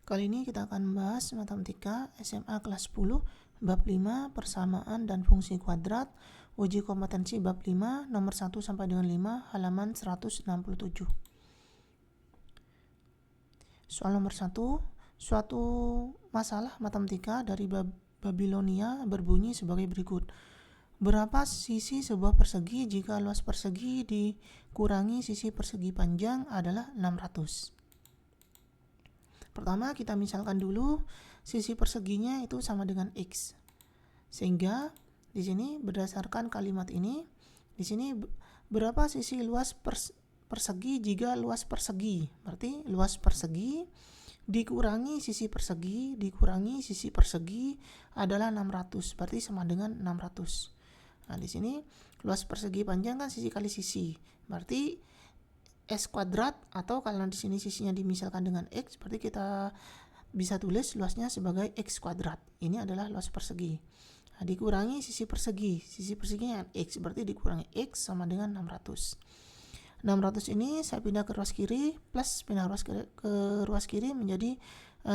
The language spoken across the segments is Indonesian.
Kali ini kita akan membahas matematika SMA kelas 10 bab 5 persamaan dan fungsi kuadrat, uji kompetensi bab 5 nomor 1 sampai dengan 5 halaman 167. Soal nomor 1, suatu masalah matematika dari Babilonia berbunyi sebagai berikut. Berapa sisi sebuah persegi jika luas persegi dikurangi sisi persegi panjang adalah 600? Pertama, kita misalkan dulu sisi perseginya itu sama dengan X. Sehingga di sini berdasarkan kalimat ini, di sini berapa sisi luas persegi jika luas persegi? Berarti luas persegi dikurangi sisi persegi adalah 600. Berarti sama dengan 600. Nah, di sini luas persegi panjang kan sisi kali sisi. Berarti S kuadrat, atau kalau di sini sisinya dimisalkan dengan X, berarti kita bisa tulis luasnya sebagai X kuadrat. Ini adalah luas persegi. Nah, dikurangi sisi perseginya X, berarti dikurangi X sama dengan 600. 600 ini saya pindah ke ruas kiri, plus pindah ke ruas kiri menjadi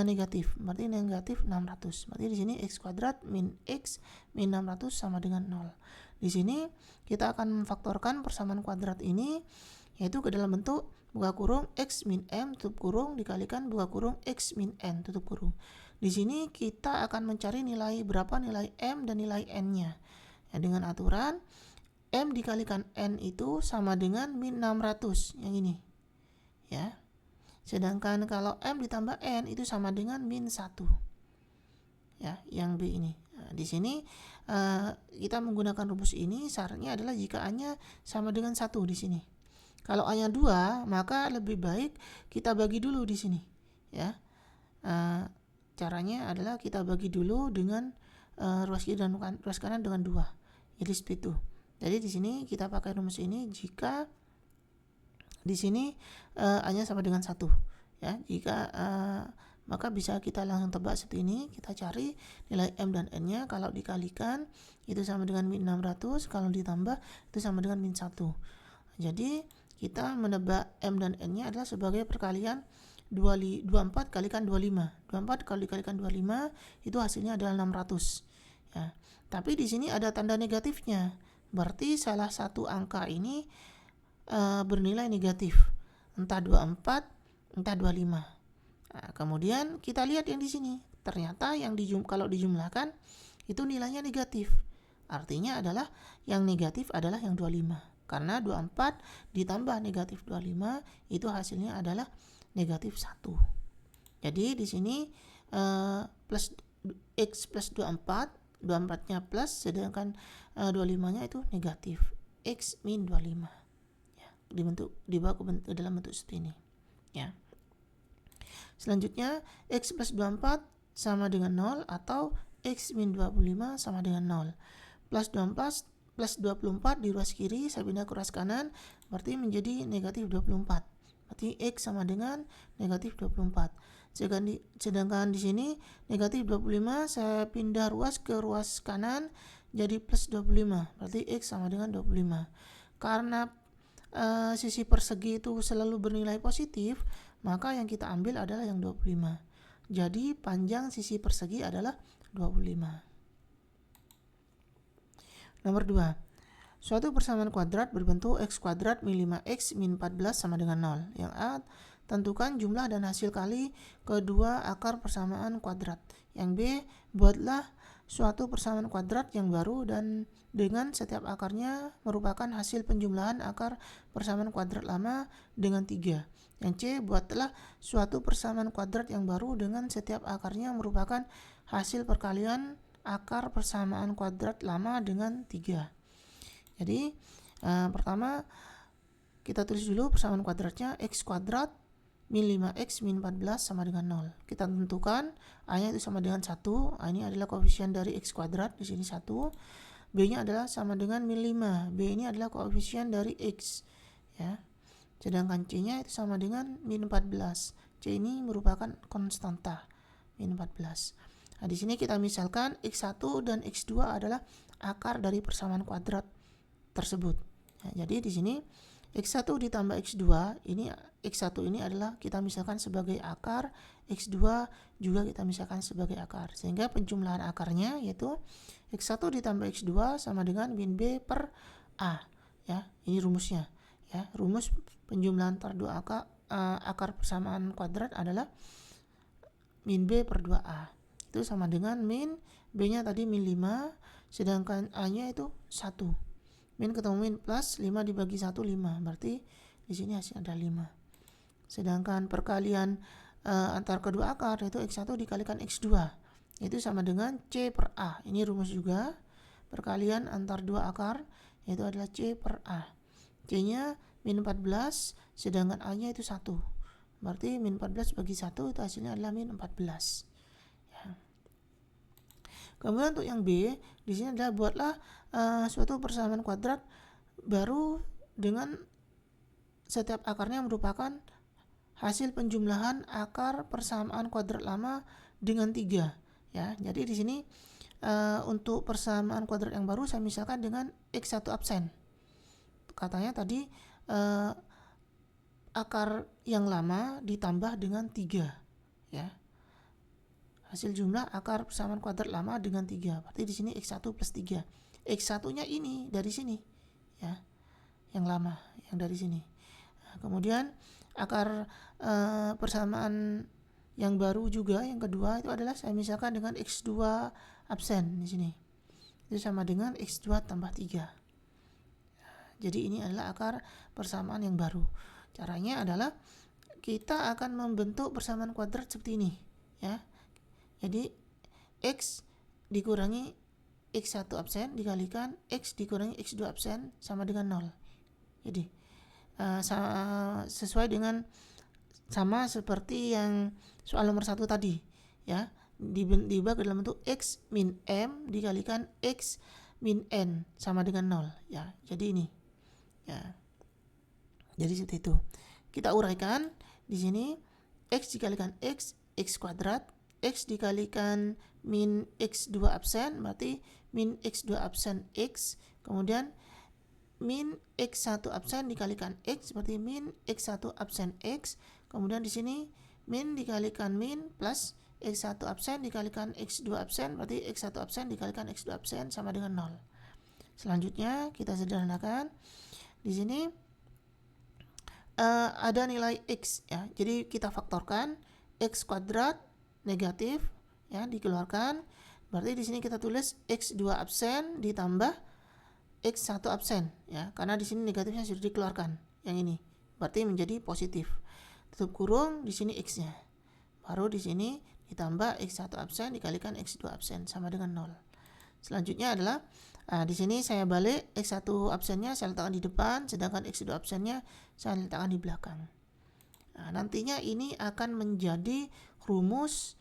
negatif, berarti negatif 600. Berarti di sini X kuadrat min X min 600 sama dengan 0. Di sini kita akan memfaktorkan persamaan kuadrat ini, yaitu ke dalam bentuk buka kurung X min M tutup kurung dikalikan buka kurung X min N tutup kurung. Di sini kita akan mencari berapa nilai M dan nilai N-nya. Ya, dengan aturan M dikalikan N itu sama dengan min 600, yang ini. Ya. Sedangkan kalau M ditambah N itu sama dengan min 1. Ya, yang B ini. Nah, di sini kita menggunakan rumus ini, syaratnya adalah jika A-nya sama dengan 1 di sini. Kalau A-nya 2, maka lebih baik kita bagi dulu di sini. Ya. Caranya adalah kita bagi dulu dengan ruas kiri dan ruas kanan dengan 2. Jadi seperti itu. Jadi di sini kita pakai rumus ini jika di sini A-nya sama dengan 1. Ya, jika maka bisa kita langsung tebak seperti ini. Kita cari nilai M dan N-nya. Kalau dikalikan itu sama dengan min 600, kalau ditambah itu sama dengan min 1. Jadi kita menebak M dan N-nya adalah sebagai perkalian 24 kalikan 25. 24 kalau dikalikan 25 itu hasilnya adalah 600. Ya. Tapi di sini ada tanda negatifnya. Berarti salah satu angka ini bernilai negatif. Entah 24, entah 25. Nah, kemudian kita lihat yang di sini. Ternyata yang kalau dijumlahkan itu nilainya negatif. Artinya adalah yang negatif adalah yang 25. Karena 24 ditambah negatif 25 itu hasilnya adalah negatif 1. Jadi di sini plus X plus 24-nya plus, sedangkan 25-nya itu negatif. X min 25. Ya, dibawa ke dalam bentuk seperti ini. Ya. Selanjutnya X plus 24 sama dengan 0 atau X min 25 sama dengan 0. Plus 24 plus 24 di ruas kiri, saya pindah ke ruas kanan, berarti menjadi negatif 24. Berarti X sama dengan negatif 24. Sedangkan di sini negatif 25, saya pindah ruas ke ruas kanan, jadi plus 25. Berarti X sama dengan 25. Karena sisi persegi itu selalu bernilai positif, maka yang kita ambil adalah yang 25. Jadi panjang sisi persegi adalah 25. Nomor 2. Suatu persamaan kuadrat berbentuk X kuadrat min 5X min 14 sama dengan 0. Yang A, tentukan jumlah dan hasil kali kedua akar persamaan kuadrat. Yang B, buatlah suatu persamaan kuadrat yang baru dan dengan setiap akarnya merupakan hasil penjumlahan akar persamaan kuadrat lama dengan 3. Yang C, buatlah suatu persamaan kuadrat yang baru dengan setiap akarnya merupakan hasil perkalian akar persamaan kuadrat lama dengan 3. Jadi pertama kita tulis dulu persamaan kuadratnya X kuadrat min 5X min 14 sama dengan 0. Kita tentukan A-nya itu sama dengan 1. A ini adalah koefisien dari X kuadrat, di sini 1. B-nya adalah sama dengan min 5. B ini adalah koefisien dari X. Ya. Sedangkan C-nya itu sama dengan min 14. C ini merupakan konstanta, min 14. Nah, di sini kita misalkan X1 dan X2 adalah akar dari persamaan kuadrat tersebut. Nah, jadi di sini X1 ditambah X2, ini X1 ini adalah kita misalkan sebagai akar, X2 juga kita misalkan sebagai akar. Sehingga penjumlahan akarnya yaitu X1 ditambah X2 sama dengan min B per A. Ya, ini rumusnya. Ya, rumus penjumlahan antara dua akar persamaan kuadrat adalah min B per 2A. Itu sama dengan min B-nya tadi min 5, sedangkan A-nya itu 1. Min ketemu min plus 5 dibagi 1 5. Berarti di sini hasilnya ada 5. Sedangkan perkalian antar kedua akar yaitu X1 dikalikan X2. Itu sama dengan C per A. Ini rumus juga. Perkalian antar dua akar yaitu adalah C per A. C-nya min 14, sedangkan A-nya itu 1. Berarti min 14 bagi 1 itu hasilnya adalah min 14. Ya. Kemudian untuk yang B, di sini adalah buatlah suatu persamaan kuadrat baru dengan setiap akarnya merupakan hasil penjumlahan akar persamaan kuadrat lama dengan 3. Ya, jadi di sini untuk persamaan kuadrat yang baru saya misalkan dengan X1 absen. Katanya tadi akar yang lama ditambah dengan 3. Ya. Hasil jumlah akar persamaan kuadrat lama dengan 3. Berarti di sini X1 plus 3. X1-nya ini dari sini. Ya. Yang lama, yang dari sini. Nah, kemudian akar persamaan yang baru juga yang kedua itu adalah saya misalkan dengan X2 absen di sini. Itu sama dengan X2 tambah 3. Jadi ini adalah akar persamaan yang baru. Caranya adalah kita akan membentuk persamaan kuadrat seperti ini, ya. Jadi X dikurangi X1 absen dikalikan X dikurangi X2 absen sama dengan 0. Jadi sesuai dengan sama seperti yang soal nomor 1 tadi, ya. Dibagi dalam bentuk X min M dikalikan X min N sama dengan 0, ya. Jadi ini, ya. Jadi seperti itu. Kita uraikan di sini X dikalikan X kuadrat, X dikalikan min X2 absen berarti min X2 absen X, kemudian min X1 absen dikalikan X berarti min X1 absen X, kemudian di sini min dikalikan min plus X1 absen dikalikan X2 absen berarti X1 absen dikalikan X2 absen sama dengan 0. Selanjutnya kita sederhanakan. Di sini ada nilai X, ya. Jadi kita faktorkan X kuadrat negatif, ya, dikeluarkan. Berarti di sini kita tulis X2 absen ditambah X1 absen, ya. Karena di sini negatifnya sudah dikeluarkan. Yang ini berarti menjadi positif. Tutup kurung di sini X-nya. Baru di sini ditambah X1 absen dikalikan X2 absen sama dengan 0. Selanjutnya adalah di sini saya balik X1 absennya saya letakkan di depan, sedangkan X2 absennya saya letakkan di belakang. Nah, nantinya ini akan menjadi rumus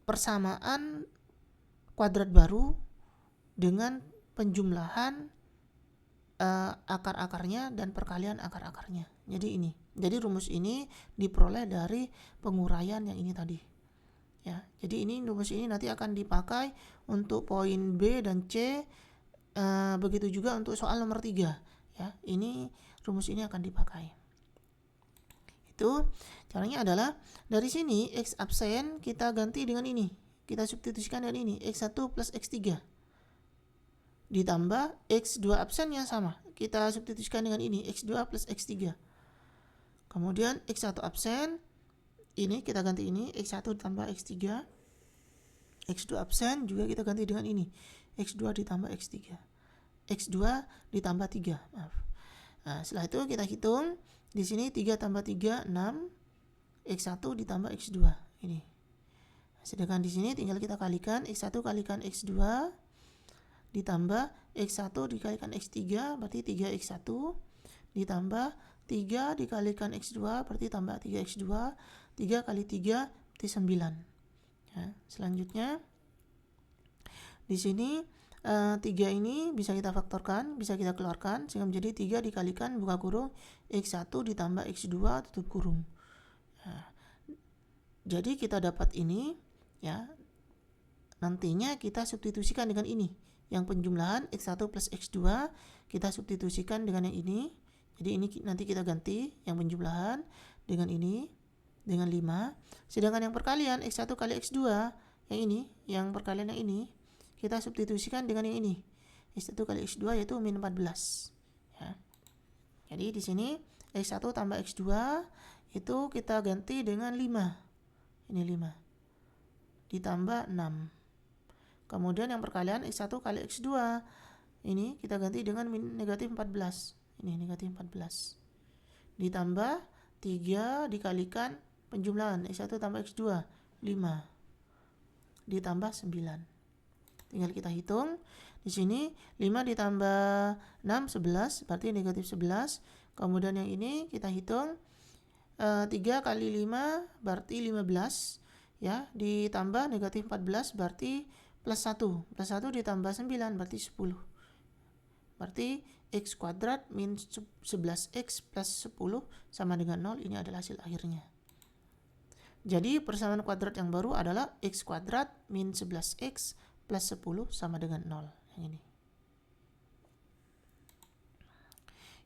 persamaan kuadrat baru dengan penjumlahan akar-akarnya dan perkalian akar-akarnya. Jadi rumus ini diperoleh dari penguraian yang ini tadi. Ya, jadi rumus ini nanti akan dipakai untuk poin B dan C, begitu juga untuk soal nomor 3. Ya, rumus ini akan dipakai. Itu caranya adalah dari sini X absen kita ganti dengan ini. Kita substitusikan dengan ini X1 plus X3. Ditambah X2 absennya sama. Kita substitusikan dengan ini X2 plus X3. Kemudian X1 absen ini kita ganti ini X1 ditambah X3. X2 absen juga kita ganti dengan ini X2 ditambah X3. X2 ditambah 3, maaf. Nah, setelah itu kita hitung di sini 3 tambah 3 6, X1 ditambah X2 ini. Sedangkan di sini tinggal kita kalikan X1 kalikan X2 ditambah X1 dikalikan X3 berarti 3X1 ditambah 3 dikalikan X2 berarti tambah 3X2, 3 kali 3 berarti 9. Ya, selanjutnya di sini 3 ini bisa kita faktorkan, bisa kita keluarkan sehingga menjadi 3 dikalikan buka kurung X1 ditambah X2 tutup kurung. Nah, jadi kita dapat ini, ya. Nantinya kita substitusikan dengan ini. yang penjumlahan X1 plus X2 kita substitusikan dengan yang ini. Jadi ini nanti kita ganti yang penjumlahan dengan ini, dengan 5. Sedangkan yang perkalian X1 kali X2, yang ini, yang perkalian yang ini, kita substitusikan dengan yang ini. X1 kali X2 yaitu min 14. Ya. Jadi di sini X1 tambah X2 itu kita ganti dengan 5. Ini 5. Ditambah 6. Kemudian yang perkalian X1 kali X2 ini kita ganti dengan negatif 14. Ini negatif 14. Ditambah 3 dikalikan penjumlahan X1 tambah X2 5. Ditambah 9. Tinggal kita hitung. Di sini 5 ditambah 6 11 berarti negatif 11. Kemudian yang ini kita hitung 3 kali 5 berarti 15 ya, ditambah negatif 14 berarti plus 1. Plus 1 ditambah 9 berarti 10. Berarti X kuadrat min 11X plus 10 sama dengan 0. Ini adalah hasil akhirnya. Jadi persamaan kuadrat yang baru adalah X kuadrat min 11X plus 10 sama dengan 0. Yang ini.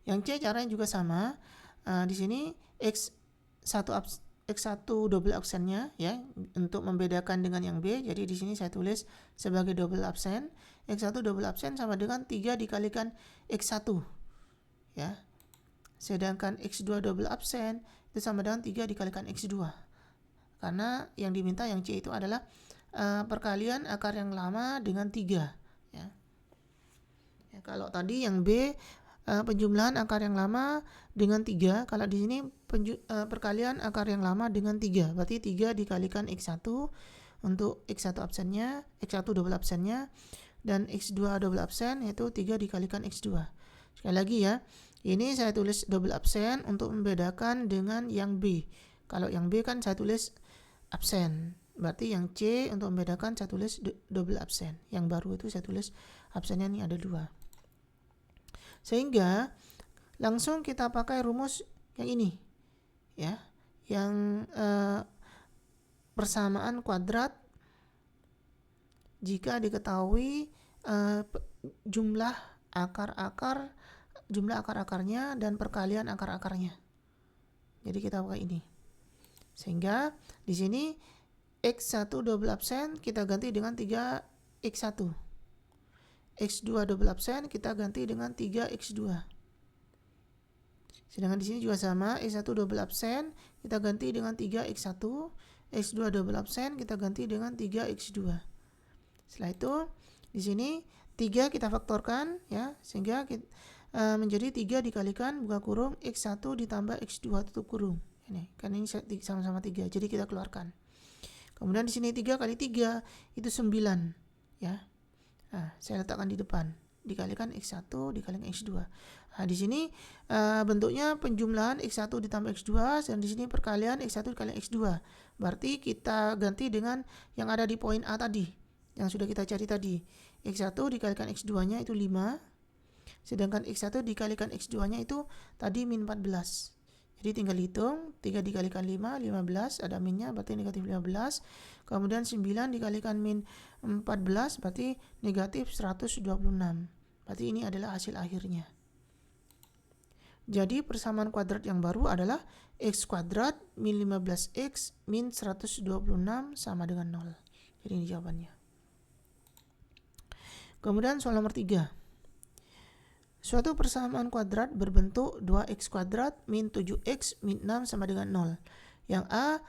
Yang C caranya juga sama. Di sini X1 double absennya ya, untuk membedakan dengan yang B. Jadi di sini saya tulis sebagai double absen. X1 double absen sama dengan 3 dikalikan X1 ya. Sedangkan X2 double absen itu sama dengan 3 dikalikan X2. Karena yang diminta yang C itu adalah perkalian akar yang lama dengan 3 ya. Ya, kalau tadi yang B penjumlahan akar yang lama dengan 3, kalau di sini perkalian akar yang lama dengan 3. Berarti 3 dikalikan X1 untuk X1 absennya, X1 double absennya, dan X2 double absen yaitu 3 dikalikan X2. Sekali lagi ya, ini saya tulis double absen untuk membedakan dengan yang B. Kalau yang B kan saya tulis absen. Berarti yang C untuk membedakan saya tulis double absen. Yang baru itu saya tulis absennya ini ada 2. Sehingga langsung kita pakai rumus yang ini ya, yang persamaan kuadrat jika diketahui jumlah akar-akarnya dan perkalian akar-akarnya. Jadi kita pakai ini. Sehingga di sini X1 double absen kita ganti dengan 3X1. X2 double absen kita ganti dengan 3X2. Sedangkan di sini juga sama, X1 double absen kita ganti dengan 3X1, X2 double absen kita ganti dengan 3X2. Setelah itu di sini 3 kita faktorkan ya, sehingga menjadi 3 dikalikan buka kurung X1 ditambah X2 tutup kurung. Ini kan ini sama-sama 3, jadi kita keluarkan. Kemudian di sini 3 kali 3 itu 9 ya. Nah, saya letakkan di depan, dikalikan X1 dikalikan X2. Nah, di sini bentuknya penjumlahan X1 ditambah X2, dan di sini perkalian X1 dikalikan X2. Berarti kita ganti dengan yang ada di poin A tadi, yang sudah kita cari tadi. X1 dikalikan X2-nya itu 5, sedangkan X1 dikalikan X2-nya itu tadi min 14. Jadi tinggal hitung, 3 dikalikan 5, 15, ada minnya berarti negatif 15. Kemudian 9 dikalikan min 14 berarti negatif 126. Berarti ini adalah hasil akhirnya. Jadi persamaan kuadrat yang baru adalah X kuadrat min 15X min 126 sama dengan 0. Jadi ini jawabannya. Kemudian soal nomor 3. Suatu persamaan kuadrat berbentuk 2x kuadrat min 7x min 6 sama dengan 0. Yang A,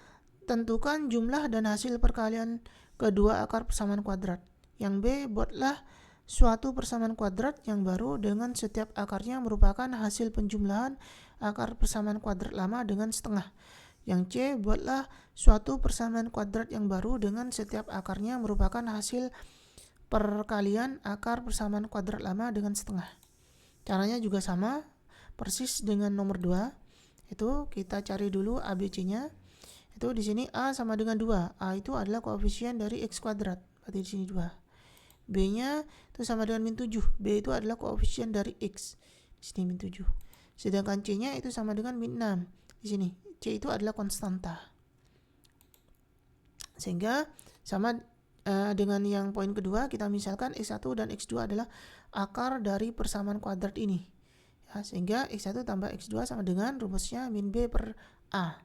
tentukan jumlah dan hasil perkalian kedua akar persamaan kuadrat. Yang B, buatlah suatu persamaan kuadrat yang baru dengan setiap akarnya merupakan hasil penjumlahan akar persamaan kuadrat lama dengan setengah. Yang C, buatlah suatu persamaan kuadrat yang baru dengan setiap akarnya merupakan hasil perkalian akar persamaan kuadrat lama dengan setengah. Caranya juga sama, persis dengan nomor 2. Itu kita cari dulu ABC-nya. Itu di sini A sama dengan 2. A itu adalah koefisien dari X kuadrat. Berarti di sini 2. B-nya itu sama dengan min 7. B itu adalah koefisien dari X. Di sini min 7. Sedangkan C-nya itu sama dengan min 6. Di sini C itu adalah konstanta. Sehingga sama dengan yang poin kedua, kita misalkan X1 dan X2 adalah akar dari persamaan kuadrat ini. Ya, sehingga X1 tambah X2 sama dengan rumusnya min B per A.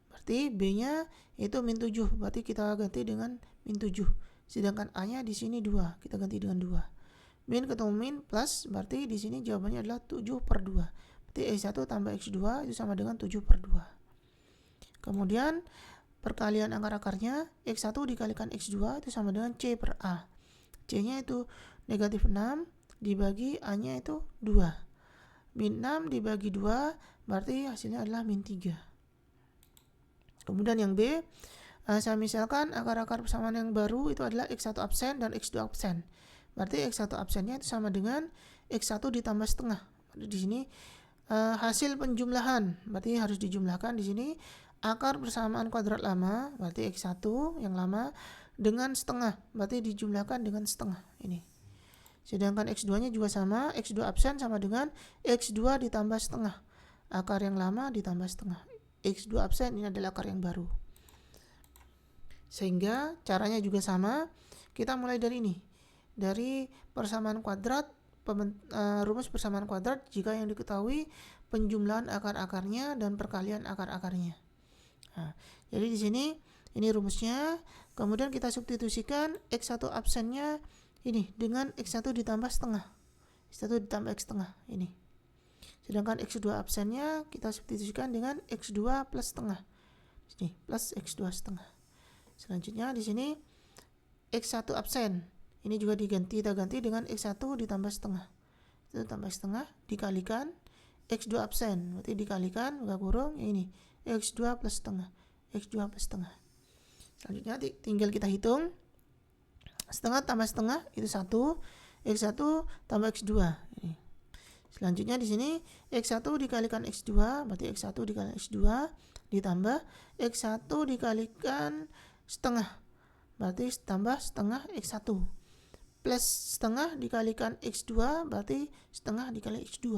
Berarti B-nya itu min 7, berarti kita ganti dengan min 7. Sedangkan A-nya di sini 2, kita ganti dengan 2. Min ketemu min plus, berarti di sini jawabannya adalah 7 per 2. Berarti X1 tambah X2 itu sama dengan 7 per 2. Kemudian perkalian akar-akarnya, X1 dikalikan X2 itu sama dengan C per A. C-nya itu negatif 6 dibagi A-nya itu 2. Min 6 dibagi 2 berarti hasilnya adalah min 3. Kemudian yang B, saya misalkan akar-akar persamaan yang baru itu adalah X1 absen dan X2 absen. Berarti X1 absennya itu sama dengan X1 ditambah setengah. Di sini hasil penjumlahan, berarti harus dijumlahkan di sini. Akar persamaan kuadrat lama, berarti X1 yang lama, dengan setengah, berarti dijumlahkan dengan setengah ini. Sedangkan X2-nya juga sama, X2 absen sama dengan X2 ditambah setengah. Akar yang lama ditambah setengah. X2 absen ini adalah akar yang baru. Sehingga caranya juga sama, kita mulai dari ini. Dari persamaan kuadrat, rumus persamaan kuadrat jika yang diketahui penjumlahan akar-akarnya dan perkalian akar-akarnya. Nah, jadi di sini ini rumusnya, kemudian kita substitusikan X1 absennya ini dengan X1 ditambah setengah. X1 ditambah X setengah ini. Sedangkan X2 absennya kita substitusikan dengan X2 plus setengah. Sini plus X2 setengah. Selanjutnya di sini X1 absen. Ini juga kita ganti dengan X1 ditambah setengah. Itu tambah setengah dikalikan X2 absen. Berarti dikalikan buka kurung ini X2 plus setengah. X2 plus setengah. Selanjutnya tinggal kita hitung. Setengah tambah setengah itu 1. X1 tambah X2. Ini. Selanjutnya di sini X1 dikalikan X2, berarti X1 dikalikan X2 ditambah X1 dikalikan setengah, berarti tambah setengah X1 plus setengah dikalikan X2, berarti setengah dikali X2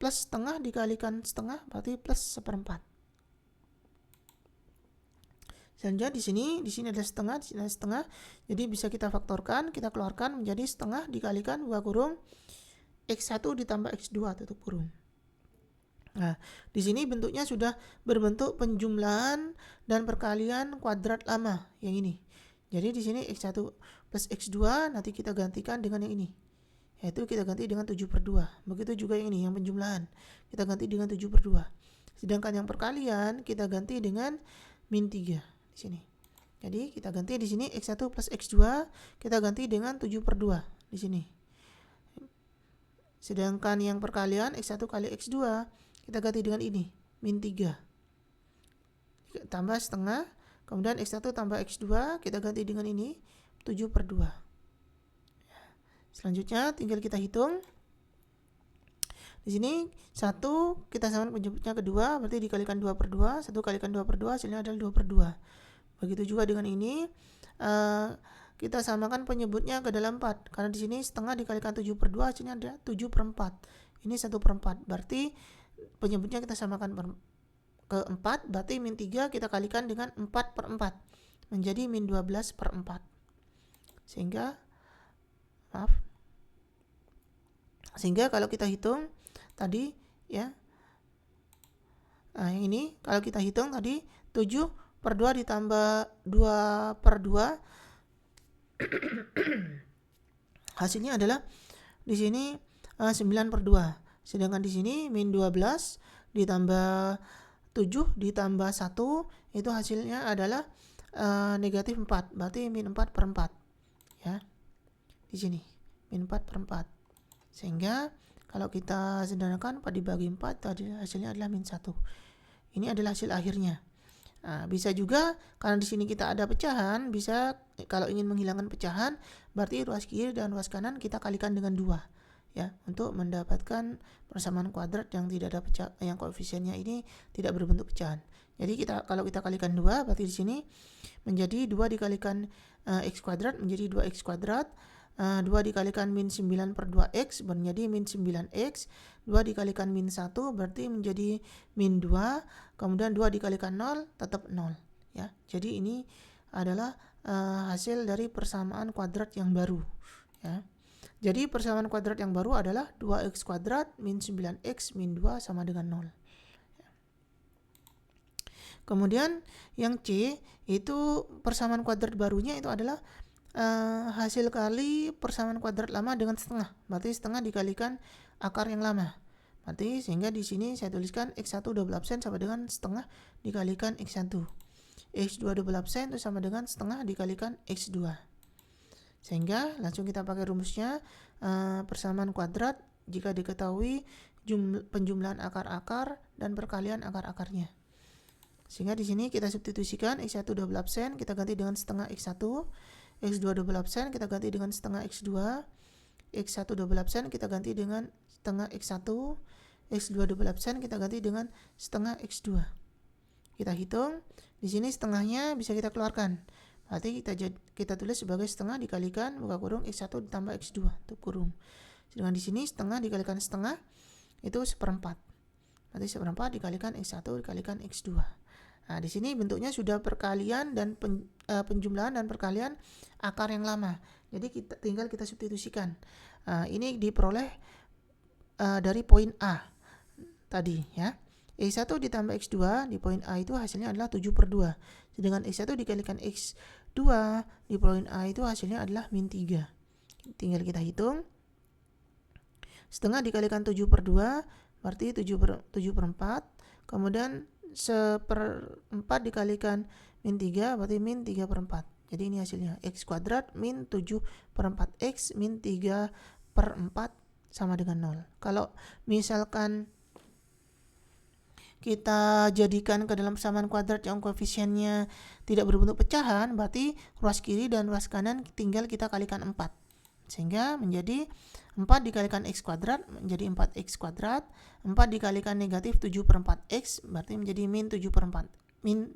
plus setengah dikalikan setengah, berarti plus seperempat. Selanjutnya di sini ada setengah, di sini ada setengah, jadi bisa kita faktorkan, kita keluarkan menjadi setengah dikalikan buka kurung X1 ditambah X2 tutup kurung. Nah, di sini bentuknya sudah berbentuk penjumlahan dan perkalian kuadrat lama yang ini. Jadi di sini X1 plus X2 nanti kita gantikan dengan yang ini. Yaitu kita ganti dengan 7 per 2. Begitu juga yang ini, yang penjumlahan. Kita ganti dengan 7 per 2. Sedangkan yang perkalian kita ganti dengan min 3 di sini. Jadi kita ganti di sini X1 plus X2 kita ganti dengan 7 per 2 di sini. Sedangkan yang perkalian X1 kali X2 kita ganti dengan ini, min 3. Tambah setengah, kemudian X1 tambah X2 kita ganti dengan ini, 7 per 2. Selanjutnya tinggal kita hitung. Di sini 1 kita samakan penyebutnya kedua, berarti dikalikan 2 per 2. 1 kalikan 2 per 2 hasilnya adalah 2 per 2. Begitu juga dengan ini. Kita samakan penyebutnya ke dalam 4. Karena di sini setengah dikalikan 7 per 2 hasilnya ada 7 per 4. Ini 1 per 4. Berarti penyebutnya kita samakan ke 4. Berarti min 3 kita kalikan dengan 4 per 4. Menjadi min 12 per 4. Sehingga kalau kita hitung tadi ya. Nah, yang ini kalau kita hitung tadi 7 per 2 ditambah 2 per 2 hasilnya adalah di sini 9 per 2. Sedangkan di sini min 12 ditambah 7 ditambah 1 itu hasilnya adalah negatif 4. Berarti min 4 per 4. Ya. Di sini min 4 per 4. Sehingga kalau kita sederhanakan pada dibagi 4 tadi hasilnya adalah min 1. Ini adalah hasil akhirnya. Nah, bisa juga karena di sini kita ada pecahan, bisa kalau ingin menghilangkan pecahan, berarti ruas kiri dan ruas kanan kita kalikan dengan 2 ya, untuk mendapatkan persamaan kuadrat yang tidak ada yang koefisiennya ini tidak berbentuk pecahan. Jadi kalau kita kalikan 2, berarti di sini menjadi 2 dikalikan x kuadrat menjadi 2x kuadrat. 2 dikalikan min 9 per 2x menjadi min 9x. 2 dikalikan min 1 berarti menjadi min 2. Kemudian 2 dikalikan 0 tetap 0 ya. Jadi ini adalah hasil dari persamaan kuadrat yang baru, ya. Jadi persamaan kuadrat yang baru adalah 2x kuadrat min 9x min 2 sama dengan 0. Kemudian yang C itu persamaan kuadrat barunya itu adalah hasil kali persamaan kuadrat lama dengan setengah. Berarti setengah dikalikan akar yang lama. Berarti sehingga di sini saya tuliskan x1 double absen sama dengan setengah dikalikan x1. x2 double absen itu sama dengan setengah dikalikan x2. Sehingga langsung kita pakai rumusnya, persamaan kuadrat jika diketahui penjumlahan akar-akar dan perkalian akar-akarnya. Sehingga di sini kita substitusikan x1 double absen kita ganti dengan setengah x1, x2 double absen kita ganti dengan setengah x2, x1 double absen kita ganti dengan setengah x1, x2 double absen kita ganti dengan setengah x2. Kita hitung, di sini setengahnya bisa kita keluarkan. Berarti kita tulis sebagai setengah dikalikan buka kurung x1 ditambah x2 tutup kurung. Sedangkan di sini setengah dikalikan setengah itu seperempat. Berarti seperempat dikalikan x1 dikalikan x2. Nah, di sini bentuknya sudah perkalian dan penjumlahan dan perkalian akar yang lama. Jadi tinggal kita substitusikan. Ini diperoleh dari poin A tadi, ya. X1 ditambah X2 di poin A itu hasilnya adalah 7/2. Sedangkan X1 dikalikan X2 di poin A itu hasilnya adalah min 3. Tinggal kita hitung. Setengah dikalikan 7/2 berarti 7/4. Kemudian 1/4 dikalikan min 3 berarti min 3/4. Jadi ini hasilnya X kuadrat min 7/4 X min 3/4 sama dengan 0. Kalau misalkan kita jadikan ke dalam persamaan kuadrat yang koefisiennya tidak berbentuk pecahan, berarti ruas kiri dan ruas kanan tinggal kita kalikan 4. Sehingga menjadi 4 dikalikan x kuadrat menjadi 4x kuadrat, 4 dikalikan negatif 7/4x berarti menjadi min 7/4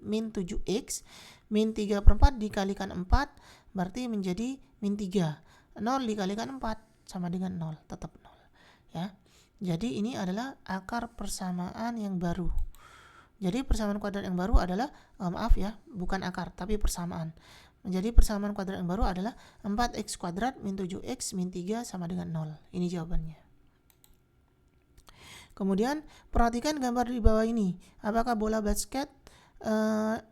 min 7x, min 3/4 dikalikan 4 berarti menjadi min 3. 0 dikalikan 4 sama dengan 0, tetap 0, ya. Jadi ini adalah akar persamaan yang baru. Jadi persamaan kuadrat yang baru adalah bukan akar tapi persamaan. Menjadi persamaan kuadrat yang baru adalah 4x kuadrat min 7x min 3 sama dengan 0. Ini jawabannya. Kemudian perhatikan gambar di bawah ini. Apakah bola basket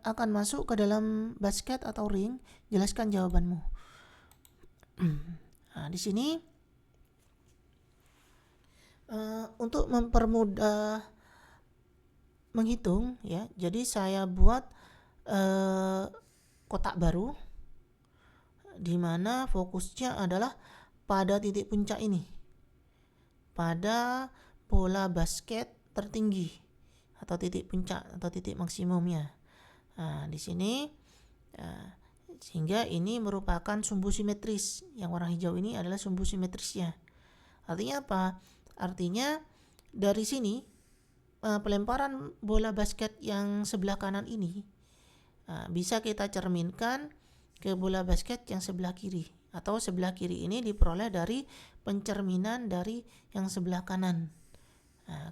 akan masuk ke dalam basket atau ring? Jelaskan jawabanmu. Nah, di sini untuk mempermudah menghitung, ya, jadi saya buat kotak baru di mana fokusnya adalah pada titik puncak ini, pada bola basket tertinggi atau titik puncak atau titik maksimumnya. Nah, di sini sehingga ini merupakan sumbu simetris. Yang warna hijau ini adalah sumbu simetrisnya. Artinya apa? Artinya dari sini pelemparan bola basket yang sebelah kanan ini bisa kita cerminkan ke bola basket yang sebelah kiri, atau sebelah kiri ini diperoleh dari pencerminan dari yang sebelah kanan.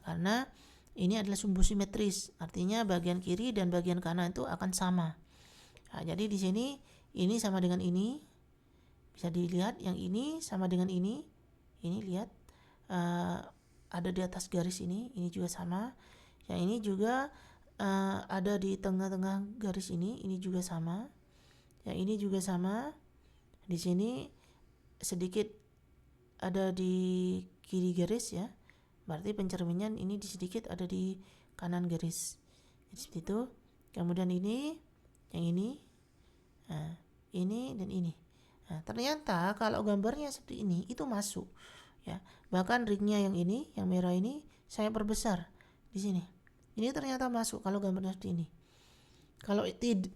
Karena ini adalah sumbu simetris, artinya bagian kiri dan bagian kanan itu akan sama. Jadi di sini ini sama dengan ini, bisa dilihat yang ini sama dengan ini lihat. Ada di atas garis ini juga sama. Yang ini juga ada di tengah-tengah garis ini juga sama. Yang ini juga sama. Di sini sedikit ada di kiri garis, ya. Berarti pencerminan ini sedikit ada di kanan garis. Jadi seperti itu. Kemudian ini, yang ini, ini dan ini. Ternyata kalau gambarnya seperti ini itu masuk. Ya, bahkan ringnya yang ini, yang merah ini saya perbesar di sini. Ini ternyata masuk kalau gambarnya seperti ini.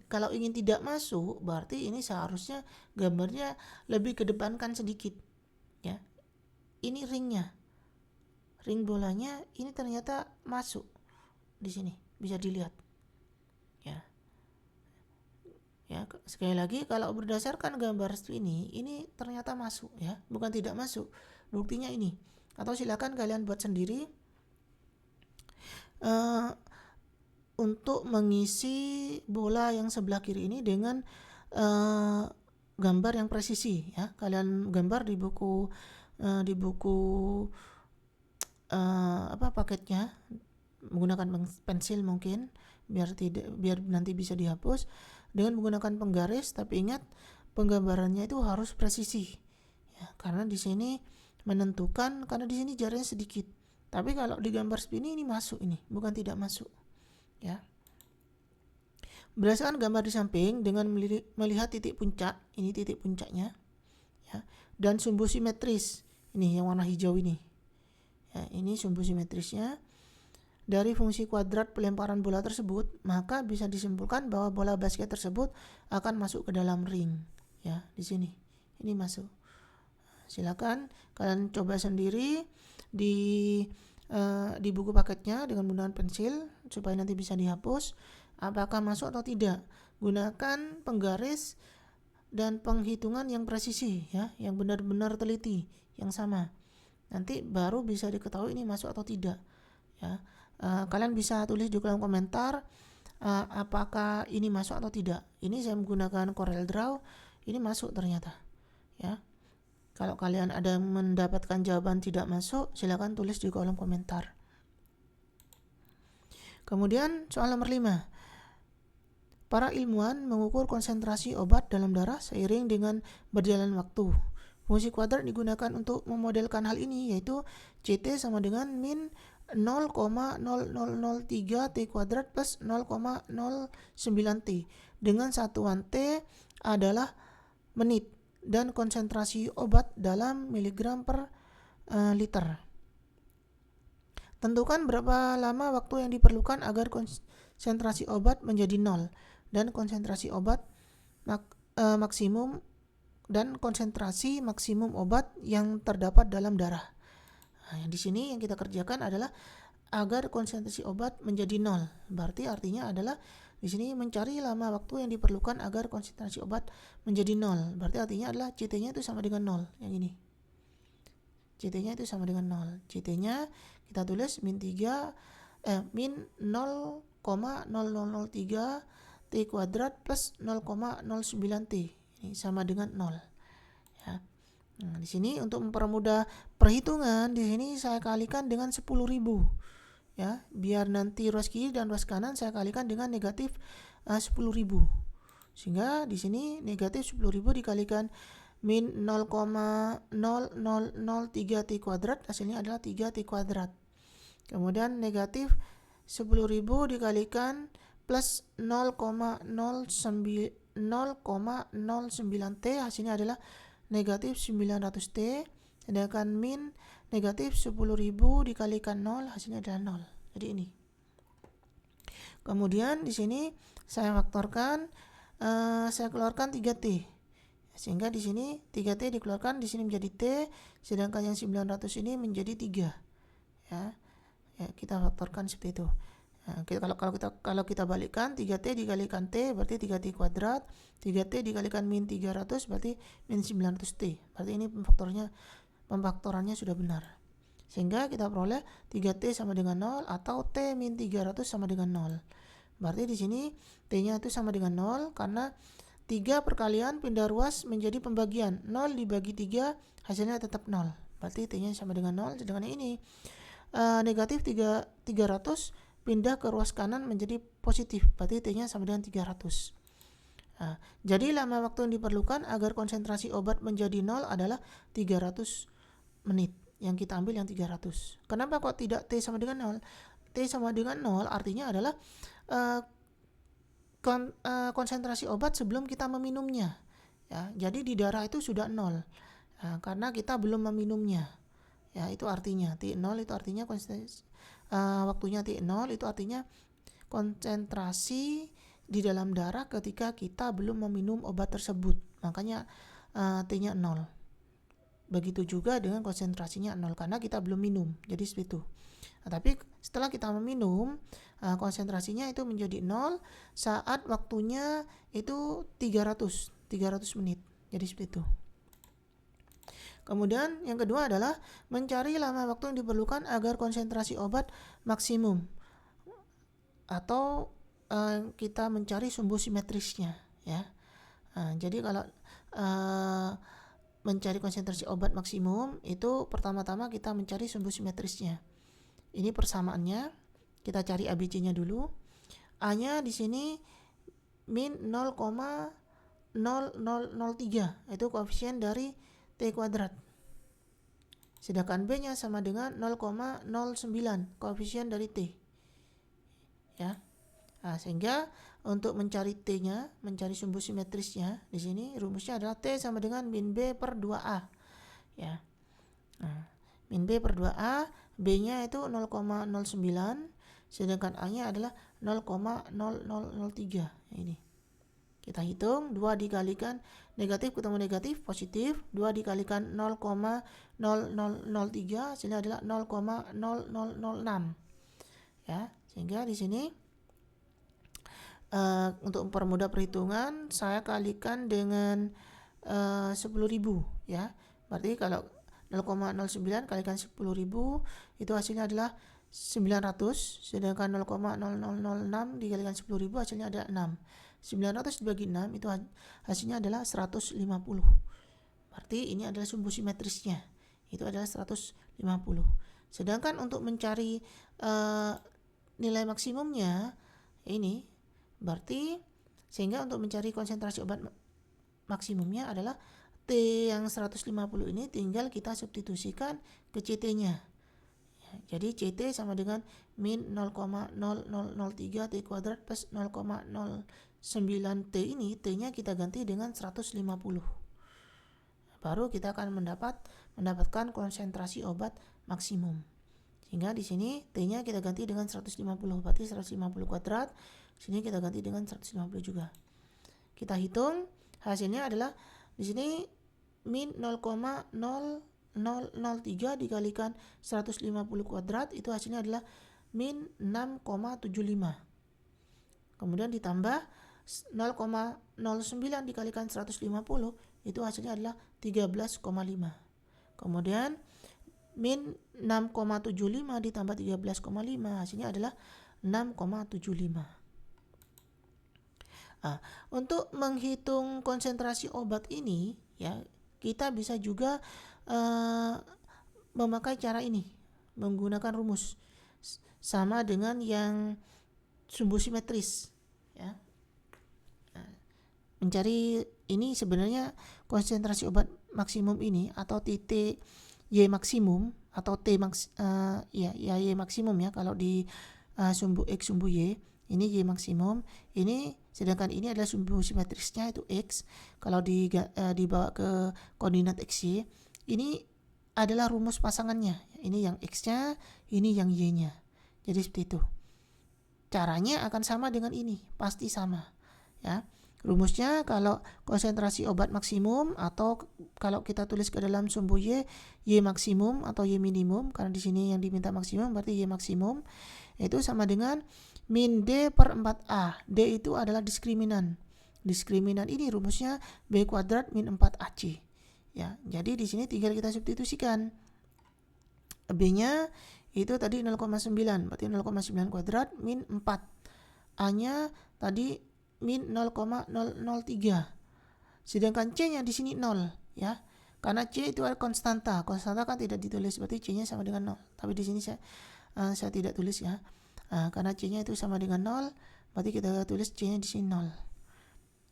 Kalau ingin tidak masuk, berarti ini seharusnya gambarnya lebih kedepankan sedikit. Ya, ini ringnya, ring bolanya ini ternyata masuk di sini, bisa dilihat. Ya, sekali lagi kalau berdasarkan gambar seperti ini ternyata masuk, ya, bukan tidak masuk. Buktinya ini. Atau silakan kalian buat sendiri untuk mengisi bola yang sebelah kiri ini dengan gambar yang presisi ya. Kalian gambar di buku paketnya menggunakan pensil mungkin biar nanti bisa dihapus dengan menggunakan penggaris, tapi ingat penggambarannya itu harus presisi ya, karena di sini menentukan, karena di sini jaraknya sedikit, tapi kalau di gambar seperti ini masuk, ini bukan tidak masuk ya. Berdasarkan gambar di samping dengan melihat titik puncak, ini titik puncaknya ya, dan sumbu simetris ini yang warna hijau ini ya, ini sumbu simetrisnya dari fungsi kuadrat pelemparan bola tersebut, maka bisa disimpulkan bahwa bola basket tersebut akan masuk ke dalam ring ya. Di sini ini masuk. Silakan kalian coba sendiri di buku paketnya dengan menggunakan pensil supaya nanti bisa dihapus apakah masuk atau tidak. Gunakan penggaris dan penghitungan yang presisi ya, yang benar-benar teliti, yang sama. Nanti baru bisa diketahui ini masuk atau tidak ya. Kalian bisa tulis di kolom komentar apakah ini masuk atau tidak. Ini saya menggunakan Corel Draw, ini masuk ternyata ya. Kalau kalian ada mendapatkan jawaban tidak masuk, silakan tulis di kolom komentar. Kemudian soal nomor 5. Para ilmuwan mengukur konsentrasi obat dalam darah seiring dengan berjalan waktu. Fungsi kuadrat digunakan untuk memodelkan hal ini, yaitu CT sama dengan min 0,0003 T kuadrat plus 0,09 T dengan satuan T adalah menit dan konsentrasi obat dalam miligram per liter. Tentukan berapa lama waktu yang diperlukan agar konsentrasi obat menjadi 0 dan konsentrasi obat maksimum dan konsentrasi maksimum obat yang terdapat dalam darah. Nah, di sini yang kita kerjakan adalah agar konsentrasi obat menjadi 0. Berarti artinya adalah di sini mencari lama waktu yang diperlukan agar konsentrasi obat menjadi 0. Berarti artinya adalah CT-nya itu sama dengan 0. Yang ini. CT-nya itu sama dengan 0. CT-nya kita tulis min 0,0003 T kuadrat plus 0,09 T. Ini sama dengan 0. Ya. Nah, di sini untuk mempermudah perhitungan, di sini saya kalikan dengan 10.000 ya, biar nanti ruas kiri dan ruas kanan saya kalikan dengan negatif 10.000, sehingga di sini negatif 10.000 dikalikan min 0,0003 T kuadrat, hasilnya adalah 3 T kuadrat. Kemudian negatif 10.000 dikalikan plus 0,09 T, hasilnya adalah negatif 900 T, sedangkan min negatif 10.000 dikalikan 0, hasilnya adalah 0. Jadi ini. Kemudian di sini saya faktorkan, saya keluarkan 3T. Sehingga di sini 3T dikeluarkan, di sini menjadi T, sedangkan yang 900 ini menjadi 3. Ya, kita faktorkan seperti itu. Nah, kalau kita balikkan 3T dikalikan T berarti 3T kuadrat, 3T dikalikan min 300 berarti min 900T. Berarti ini pemfaktorannya sudah benar. Sehingga kita peroleh 3T sama dengan 0 atau T min 300 sama dengan 0. Berarti di sini T-nya itu sama dengan 0 karena 3 perkalian pindah ruas menjadi pembagian. 0 dibagi 3 hasilnya tetap 0. Berarti T-nya sama dengan 0. Sedangkan ini negatif 300 pindah ke ruas kanan menjadi positif, berarti T-nya sama dengan 300. Nah, jadi lama waktu yang diperlukan agar konsentrasi obat menjadi 0 adalah 300 menit. Yang kita ambil yang 300. Kenapa kok tidak T sama dengan 0? T sama dengan 0 artinya adalah konsentrasi obat sebelum kita meminumnya. Ya, jadi di darah itu sudah 0. Nah, karena kita belum meminumnya. Ya, itu artinya T0 itu artinya waktunya T0 itu artinya konsentrasi di dalam darah ketika kita belum meminum obat tersebut. Makanya T-nya 0. Begitu juga dengan konsentrasinya 0 karena kita belum minum. Jadi seperti itu. Nah, tapi setelah kita meminum, konsentrasinya itu menjadi 0 saat waktunya itu 300 menit. Jadi seperti itu. Kemudian yang kedua adalah mencari lama waktu yang diperlukan agar konsentrasi obat maksimum, atau kita mencari sumbu simetrisnya ya. Jadi kalau mencari konsentrasi obat maksimum itu pertama-tama kita mencari sumbu simetrisnya. Ini persamaannya, kita cari ABC-nya dulu. A-nya di sini min 0,0003, itu koefisien dari T kuadrat. Sedangkan B-nya sama dengan 0,09, koefisien dari T. Ya. Sehingga untuk mencari T-nya, mencari sumbu simetrisnya, di sini rumusnya adalah T sama dengan min B per 2A. Ya. Min B per 2A, B-nya itu 0,09, sedangkan A-nya adalah 0,0003. Ini. Kita hitung, 2 dikalikan negatif ketemu negatif, positif, 2 dikalikan 0,0003, hasilnya adalah 0,0006. Ya, sehingga di sini untuk mempermudah perhitungan, saya kalikan dengan 10.000, ya. Berarti kalau 0,09 kalikan 10.000, itu hasilnya adalah 900, sedangkan 0,0006 dikalikan 10.000 hasilnya adalah 6. 900 dibagi 6 itu hasilnya adalah 150. Berarti ini adalah sumbu simetrisnya. Itu adalah 150. Sedangkan untuk mencari nilai maksimumnya ini berarti, sehingga untuk mencari konsentrasi obat maksimumnya adalah T yang 150 ini tinggal kita substitusikan ke CT-nya. Jadi CT sama dengan min 0,0003 T kuadrat plus 0,09 T ini, T-nya kita ganti dengan 150. Baru kita akan mendapatkan konsentrasi obat maksimum. Sehingga di sini T-nya kita ganti dengan 150, berarti 150 kuadrat. Sini kita ganti dengan 150 juga. Kita hitung, hasilnya adalah di sini min 0,0003 dikalikan 150 kuadrat, itu hasilnya adalah min 6,75. Kemudian ditambah 0,09 dikalikan 150, itu hasilnya adalah 13,5. Kemudian min 6,75 ditambah 13,5, hasilnya adalah 6,75. Untuk menghitung konsentrasi obat ini, ya, kita bisa juga memakai cara ini, menggunakan rumus sama dengan yang sumbu simetris, ya. Mencari ini sebenarnya konsentrasi obat maksimum ini atau titik Y maksimum atau T Y maksimum, ya, kalau di sumbu X sumbu Y ini Y maksimum, ini sedangkan ini adalah sumbu simetrisnya itu X. Kalau dibawa ke koordinat XY, ini adalah rumus pasangannya. Ini yang X-nya, ini yang Y-nya. Jadi seperti itu. Caranya akan sama dengan ini, pasti sama, ya. Rumusnya kalau konsentrasi obat maksimum, atau kalau kita tulis ke dalam sumbu Y maksimum atau Y minimum, karena di sini yang diminta maksimum berarti Y maksimum, itu sama dengan min D per 4A. D itu adalah diskriminan. Diskriminan ini rumusnya B kuadrat min 4AC. Ya, jadi di sini tinggal kita substitusikan. B-nya itu tadi 0,9, berarti 0,9 kuadrat min 4. A-nya tadi min 0,003. Sedangkan C-nya di sini 0, ya. Karena C itu adalah konstanta. Konstanta kan tidak ditulis, berarti C-nya sama dengan 0. Tapi di sini saya tidak tulis, ya. Karena C-nya itu sama dengan 0, berarti kita tulis C-nya di sini 0.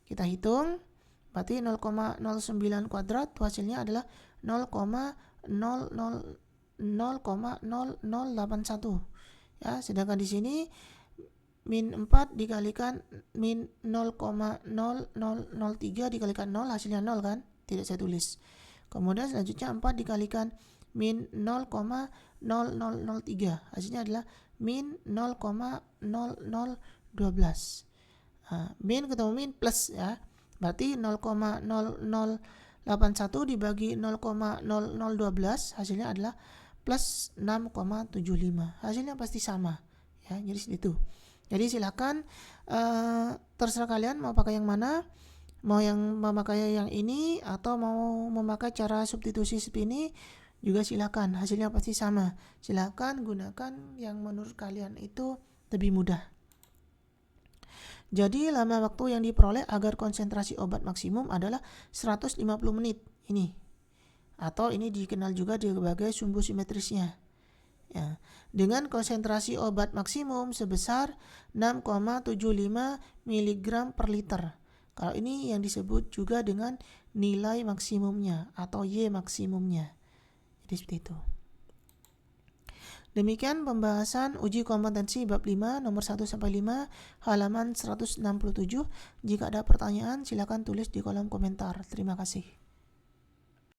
Kita hitung, berarti 0,09 kuadrat hasilnya adalah 0,0081. Ya, sedangkan di sini min 4 dikalikan min 0,0003 dikalikan 0, hasilnya 0 kan? Tidak saya tulis. Kemudian selanjutnya 4 dikalikan min 0,0003, hasilnya adalah min 0,0012. Min ketemu min plus, ya. Berarti 0,0081 dibagi 0,0012 hasilnya adalah plus 6,75. Hasilnya pasti sama, ya. Jadi segitu. Jadi silakan terserah kalian mau pakai yang mana, mau memakai yang ini atau mau memakai cara substitusi seperti ini juga silakan, hasilnya pasti sama. Silakan gunakan yang menurut kalian itu lebih mudah. Jadi lama waktu yang diperoleh agar konsentrasi obat maksimum adalah 150 menit. Ini. Atau ini dikenal juga sebagai sumbu simetrisnya. Ya, dengan konsentrasi obat maksimum sebesar 6,75 mg per liter. Kalau ini yang disebut juga dengan nilai maksimumnya atau Y maksimumnya. Jadi seperti itu. Demikian pembahasan uji kompetensi bab 5 nomor 1 sampai 5 halaman 167. Jika ada pertanyaan silakan tulis di kolom komentar. Terima kasih.